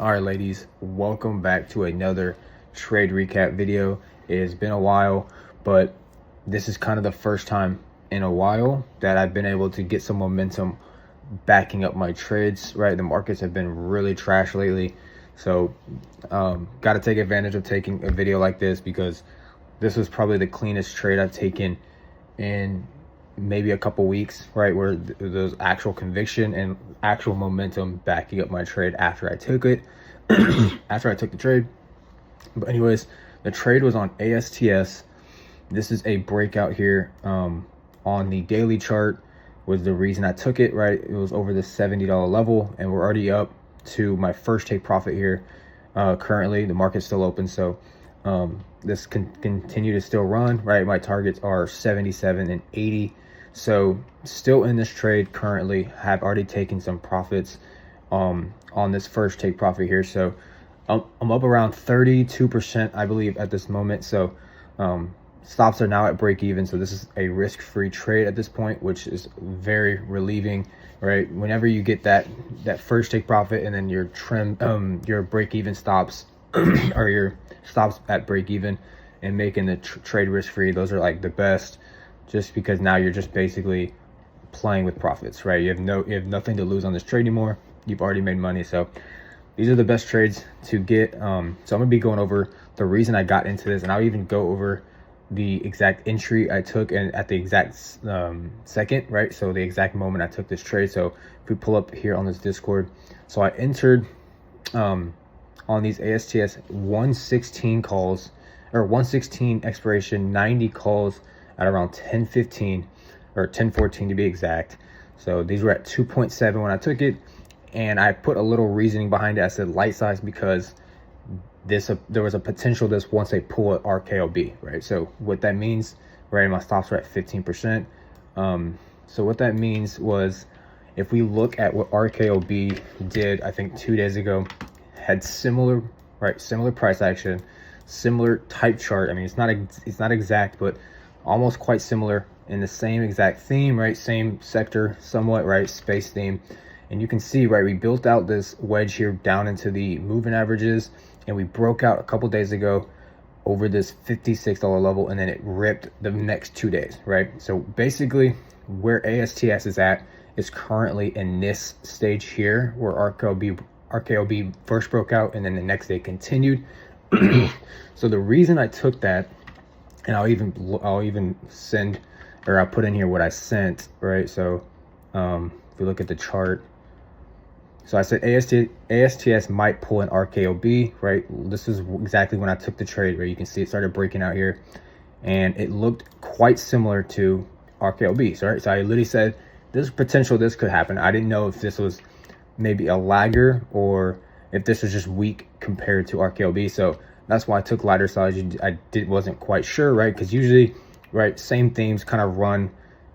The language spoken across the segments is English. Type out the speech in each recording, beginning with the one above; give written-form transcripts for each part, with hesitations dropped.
All right, ladies, welcome back to another trade recap video. It has been a while, but this is kind of the first time in a while that I've been able to get some momentum backing up my trades, right? The markets have been really trash lately. So got to take advantage of taking a video like this because this was probably the cleanest trade I've taken in maybe a couple weeks, right? Where there's actual conviction and actual momentum backing up my trade after I took it, after I took the trade. But anyways, the trade was on ASTS. This is a breakout here on the daily chart was the reason I took it, right? It was over the $70 level and we're already up to my first take profit here. Currently the market's still open, so this can continue to still run, right? My targets are 77 and 80. So still in this trade currently, have already taken some profits on this first take profit here. So I'm up around 32%, I believe, at this moment. So stops are now at break even. So this is a risk-free trade at this point, which is very relieving, right? Whenever you get that first take profit and then your your break even stops or your stops at break even and making the trade risk-free, those are like the best, just because now you're just basically playing with profits, right? You have nothing to lose on this trade anymore. You've already made money. So these are the best trades to get. So I'm gonna be going over the reason I got into this, and I'll even go over the exact entry I took and at the exact second, right? So the exact moment I took this trade. So if we pull up here on this Discord, so I entered on these ASTS 116 calls, or 116 expiration, 90 calls at around 10:15 or 10:14 to be exact. So these were at 2.7 when I took it, and I put a little reasoning behind it. I said light size because there was a potential this once they pull an RKLB, right? So what that means, right, my stops were at 15%. So what that means was, if we look at what RKLB did, I think 2 days ago, had similar price action, similar type chart. I mean, it's not exact, but almost quite similar in the same exact theme, right? Same sector somewhat, right? Space theme. And you can see, right, we built out this wedge here down into the moving averages, and we broke out a couple days ago over this $56 level, and then it ripped the next 2 days, right? So basically where ASTS is at is currently in this stage here where RKLB first broke out and then the next day continued. So the reason I took that, and I'll even send, or I'll put in here what I sent, right? So if we look at the chart, so I said ASTS might pull an RKLB, right? This is exactly when I took the trade, right? You can see it started breaking out here, and it looked quite similar to RKLB. So, right? So I literally said, there's potential this could happen. I didn't know if this was maybe a lagger or if this was just weak compared to RKLB. So that's why I took lighter size. Wasn't quite sure, right? Because usually, right, same themes kind of run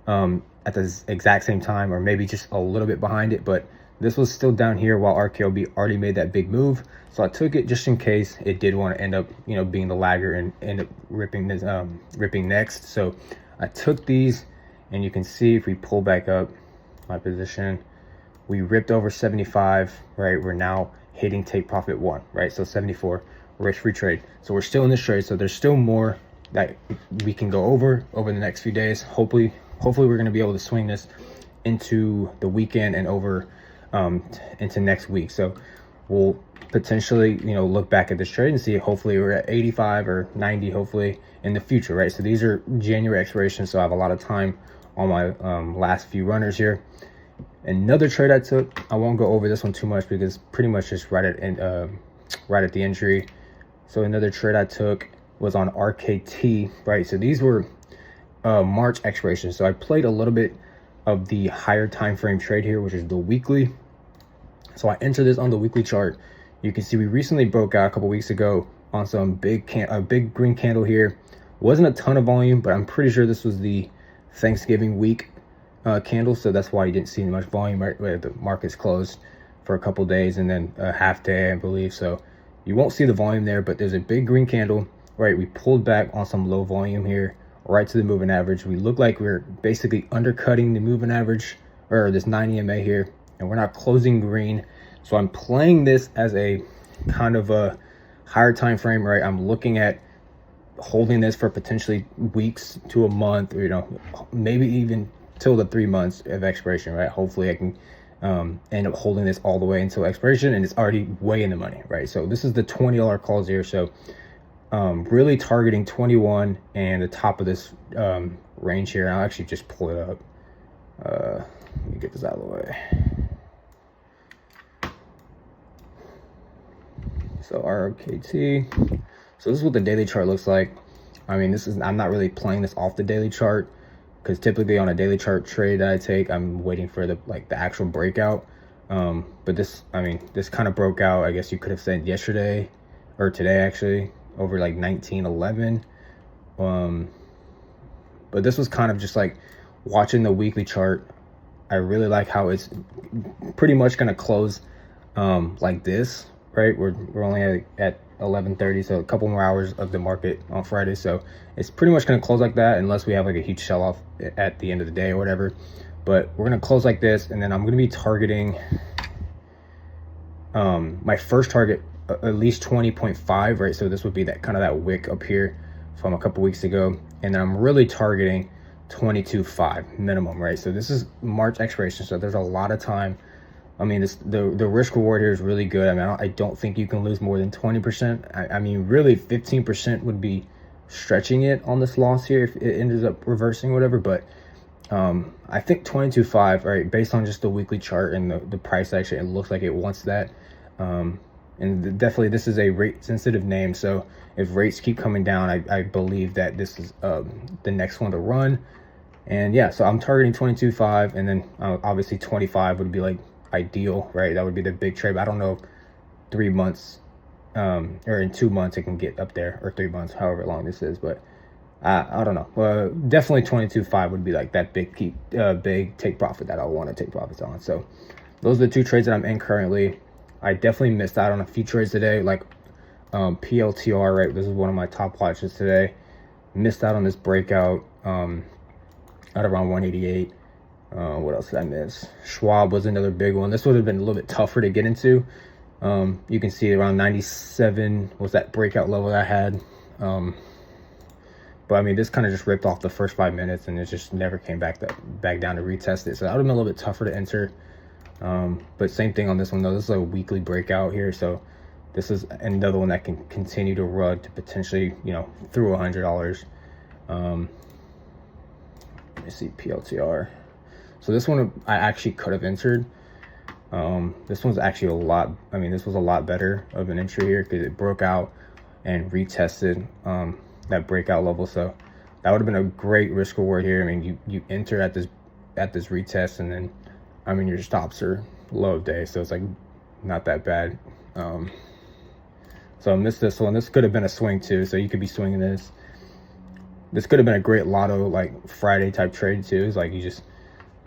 at the exact same time, or maybe just a little bit behind it, but this was still down here while RKLB already made that big move. So I took it just in case it did want to end up, being the lagger and end up ripping this, ripping next. So I took these, and you can see if we pull back up my position, we ripped over 75, right? We're now hitting take profit 1, right? So 74, risk-free trade. So we're still in this trade. So there's still more that we can go over the next few days. Hopefully we're going to be able to swing this into the weekend and over into next week. So we'll potentially, look back at this trade and see, hopefully we're at 85 or 90, hopefully in the future, right? So these are January expirations, so I have a lot of time on my last few runners here. Another trade I took, I won't go over this one too much because pretty much just right at the entry. So another trade I took was on RKT, right? So these were March expirations. So I played a little bit of the higher time frame trade here, which is the weekly. So I entered this on the weekly chart. You can see we recently broke out a couple weeks ago on some big green candle here. Wasn't a ton of volume, but I'm pretty sure this was the Thanksgiving week candle, so that's why you didn't see much volume, right? Where the market's closed for a couple days and then a half day, I believe. So you won't see the volume there, but there's a big green candle, right? We pulled back on some low volume here, right to the moving average. We look like we're basically undercutting the moving average, or this 9 EMA here, and we're not closing green. So I'm playing this as a kind of a higher time frame, right? I'm looking at holding this for potentially weeks to a month, or, you know, maybe even till the 3 months of expiration, right? Hopefully I can end up holding this all the way until expiration, and it's already way in the money, right? So this is the $20 calls here. So really targeting 21 and the top of this range here. I'll actually just pull it up. Let me get this out of the way. So RKT. So this is what the daily chart looks like. I mean, I'm not really playing this off the daily chart, because typically on a daily chart trade that I take, I'm waiting for the actual breakout. But this kind of broke out, I guess you could have said yesterday or today, actually, over like 1911. But this was kind of just like watching the weekly chart. I really like how it's pretty much going to close like this, right? We're only at 11:30, so a couple more hours of the market on Friday, so it's pretty much going to close like that, unless we have like a huge sell-off at the end of the day or whatever. But we're going to close like this, and then I'm going to be targeting my first target at least 20.5, right? So this would be that kind of that wick up here from a couple weeks ago, and then I'm really targeting 22.5 minimum, right? So this is March expiration, so there's a lot of time. I mean, the risk reward here is really good. I mean, I don't think you can lose more than 20%. I mean, really 15% would be stretching it on this loss here if it ends up reversing, whatever. But I think 22.5, right, based on just the weekly chart and the price action, it looks like it wants that. And definitely this is a rate sensitive name, so if rates keep coming down, I believe that this is the next one to run. And yeah, so I'm targeting 22.5, and then obviously 25 would be like ideal, right? That would be the big trade. But I don't know if 3 months or in 2 months it can get up there, or 3 months, however long this is. But I don't know. Definitely 22.5 would be like that big take profit that I want to take profits on. So those are the two trades that I'm in currently. I definitely missed out on a few trades today, like PLTR, right? This is one of my top watches today. Missed out on this breakout at around 188. What else did I miss? Schwab was another big one. This would have been a little bit tougher to get into. You can see around 97 was that breakout level that I had. But I mean, this kind of just ripped off the first 5 minutes, and it just never came back down to retest it. So that would have been a little bit tougher to enter. But same thing on this one though. This is a weekly breakout here, so this is another one that can continue to run to potentially, you know, through $100. Let me see PLTR. So this one I actually could have entered. This one's actually this was a lot better of an entry here, because it broke out and retested that breakout level. So that would have been a great risk reward here. I mean, you enter at this retest, and then I mean your stops are low of day, so it's like not that bad. So I missed this one. This could have been a swing too, so you could be swinging this. This could have been a great lotto like Friday type trade too. It's like you just,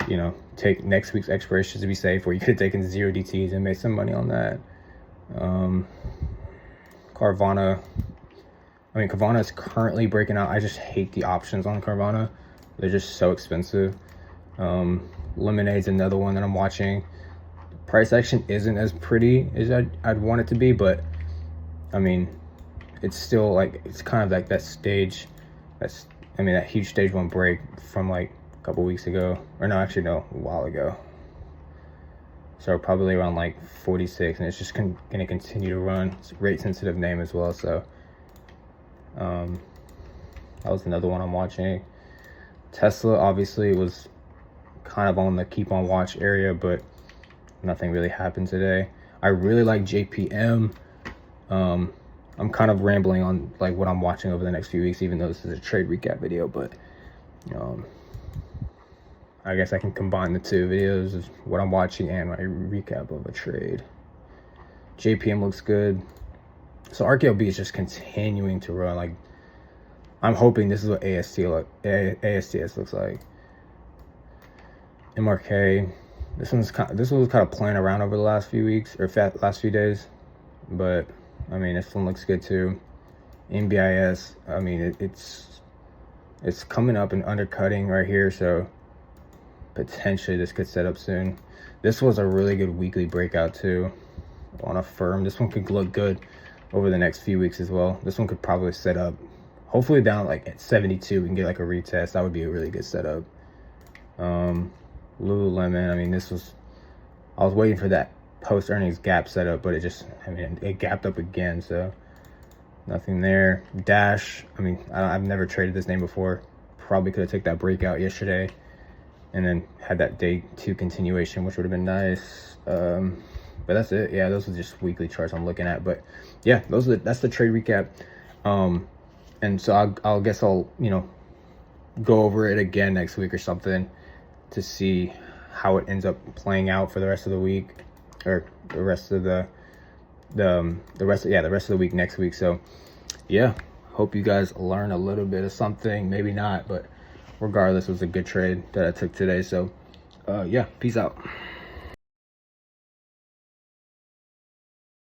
you know, take next week's expirations to be safe, or you could have taken 0 DTs and made some money on that. Carvana. I mean, Carvana is currently breaking out. I just hate the options on Carvana. They're just so expensive. Lemonade's another one that I'm watching. Price action isn't as pretty as I'd want it to be, but I mean, it's still like, it's kind of like that stage. That huge stage 1 break from like a couple weeks ago, or no, actually no, a while ago. So probably around like 46, and it's just going to continue to run. It's a rate sensitive name as well. So that was another one I'm watching. Tesla obviously was kind of on the keep on watch area, but nothing really happened today. I really like JPM. I'm kind of rambling on like what I'm watching over the next few weeks, even though this is a trade recap video, but I guess I can combine the two videos of what I'm watching and my recap of a trade. JPM looks good. So RKLB is just continuing to run. Like, I'm hoping this is what ASTS looks like. MRK, this one was kind of playing around over the last few weeks, or last few days, but I mean, this one looks good too. NBIS, I mean, it's coming up and undercutting right here, so potentially this could set up soon. This was a really good weekly breakout too. on a firm. This one could look good over the next few weeks as well. This one could probably set up, hopefully down like at 72, we can get like a retest. That would be a really good setup. Lululemon, I mean, I was waiting for that post earnings gap setup, but it gapped up again, so nothing there. Dash, I mean, I've never traded this name before. Probably could have took that breakout yesterday and then had that day 2 continuation, which would have been nice. But that's it. Yeah, those are just weekly charts I'm looking at. But yeah, that's the trade recap. And so I'll guess I'll, you know, go over it again next week or something to see how it ends up playing out for the rest of the week, or the rest of the rest of the week next week. So yeah, hope you guys learn a little bit of something, maybe not, but regardless, it was a good trade that I took today. So yeah, peace out.